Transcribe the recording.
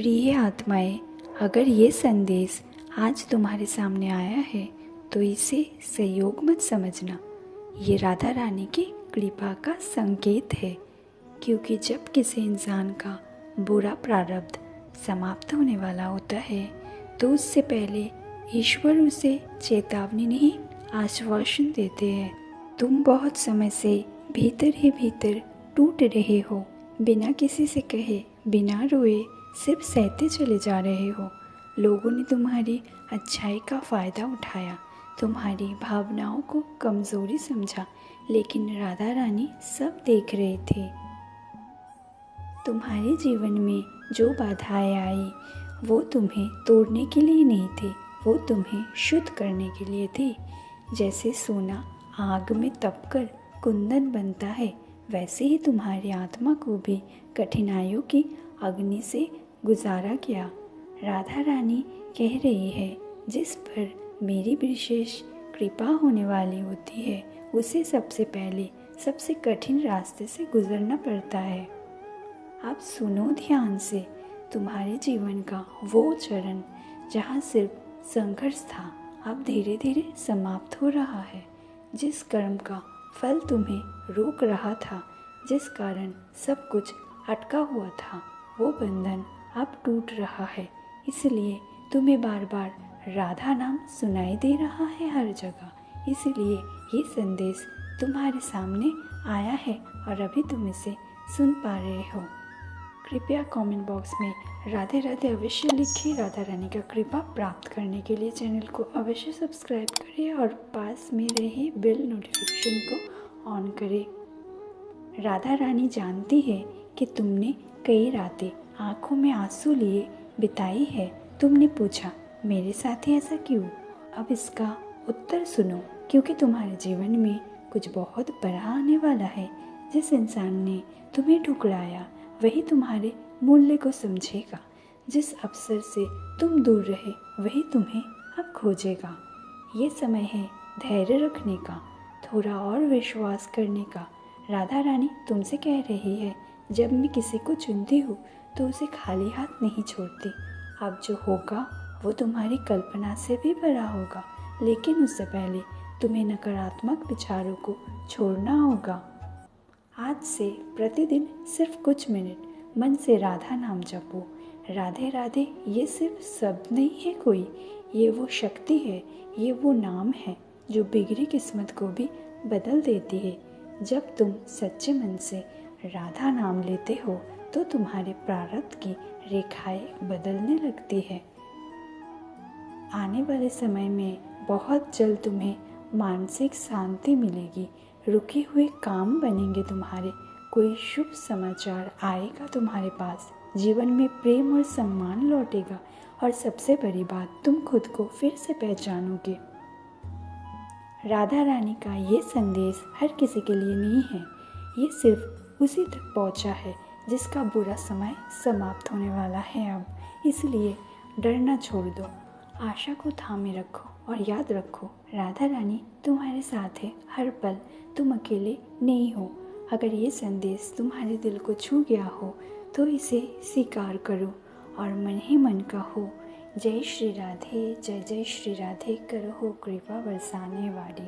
प्रिय आत्माएं, अगर ये संदेश आज तुम्हारे सामने आया है तो इसे संयोग मत समझना। ये राधा रानी की कृपा का संकेत है, क्योंकि जब किसी इंसान का बुरा प्रारब्ध समाप्त होने वाला होता है तो उससे पहले ईश्वर उसे चेतावनी नहीं आश्वासन देते हैं। तुम बहुत समय से भीतर ही भीतर टूट रहे हो, बिना किसी से कहे, बिना रोए सिर्फ सहते चले जा रहे हो। लोगों ने तुम्हारी अच्छाई का फ़ायदा उठाया, तुम्हारी भावनाओं को कमज़ोरी समझा, लेकिन राधा रानी सब देख रहे थे। तुम्हारे जीवन में जो बाधाएं आई वो तुम्हें तोड़ने के लिए नहीं थे, वो तुम्हें शुद्ध करने के लिए थे। जैसे सोना आग में तपकर कुंदन बनता है, वैसे ही तुम्हारी आत्मा को भी कठिनाइयों की अग्नि से गुजारा किया। राधा रानी कह रही है, जिस पर मेरी विशेष कृपा होने वाली होती है उसे सबसे पहले सबसे कठिन रास्ते से गुजरना पड़ता है। अब सुनो ध्यान से, तुम्हारे जीवन का वो चरण जहाँ सिर्फ संघर्ष था अब धीरे धीरे समाप्त हो रहा है। जिस कर्म का फल तुम्हें रोक रहा था, जिस कारण सब कुछ अटका हुआ था, वो बंधन अब टूट रहा है। इसलिए तुम्हें बार बार राधा नाम सुनाई दे रहा है हर जगह। इसलिए ये संदेश तुम्हारे सामने आया है और अभी तुम इसे सुन पा रहे हो। कृपया कमेंट बॉक्स में राधे राधे अवश्य लिखिए। राधा रानी का कृपा प्राप्त करने के लिए चैनल को अवश्य सब्सक्राइब करें और पास में रहे बेल नोटिफिकेशन को ऑन करें। राधा रानी जानती है कि तुमने कई रातें आंखों में आंसू लिए बिताई है। तुमने पूछा, मेरे साथ ही ऐसा क्यों? अब इसका उत्तर सुनो, क्योंकि तुम्हारे जीवन में कुछ बहुत बड़ा आने वाला है। जिस इंसान ने तुम्हें ठुकराया वही तुम्हारे मूल्य को समझेगा। जिस अवसर से तुम दूर रहे वही तुम्हें अब खोजेगा। ये समय है धैर्य रखने का, थोड़ा और विश्वास करने का। राधा रानी तुमसे कह रही है, जब मैं किसी को चुनती हूँ तो उसे खाली हाथ नहीं छोड़ती। अब जो होगा वो तुम्हारी कल्पना से भी बड़ा होगा, लेकिन उससे पहले तुम्हें नकारात्मक विचारों को छोड़ना होगा। आज से प्रतिदिन सिर्फ कुछ मिनट मन से राधा नाम जपो। राधे राधे ये सिर्फ शब्द नहीं है कोई, ये वो शक्ति है, ये वो नाम है जो बिगड़ी किस्मत को भी बदल देती है। जब तुम सच्चे मन से राधा नाम लेते हो तो तुम्हारे प्रारब्ध की रेखाएं बदलने लगती है। आने वाले समय में बहुत जल्द तुम्हें मानसिक शांति मिलेगी, रुके हुए काम बनेंगे तुम्हारे, कोई शुभ समाचार आएगा तुम्हारे पास, जीवन में प्रेम और सम्मान लौटेगा और सबसे बड़ी बात, तुम खुद को फिर से पहचानोगे। राधा रानी का ये संदेश हर किसी के लिए नहीं है, ये सिर्फ उसी तक पहुंचा है जिसका बुरा समय समाप्त होने वाला है अब। इसलिए डरना छोड़ दो, आशा को थामे रखो और याद रखो, राधा रानी तुम्हारे साथ है हर पल, तुम अकेले नहीं हो। अगर ये संदेश तुम्हारे दिल को छू गया हो तो इसे स्वीकार करो और मन ही मन कहो, जय श्री राधे, जय जय श्री राधे, करो कृपा बरसाने वाली।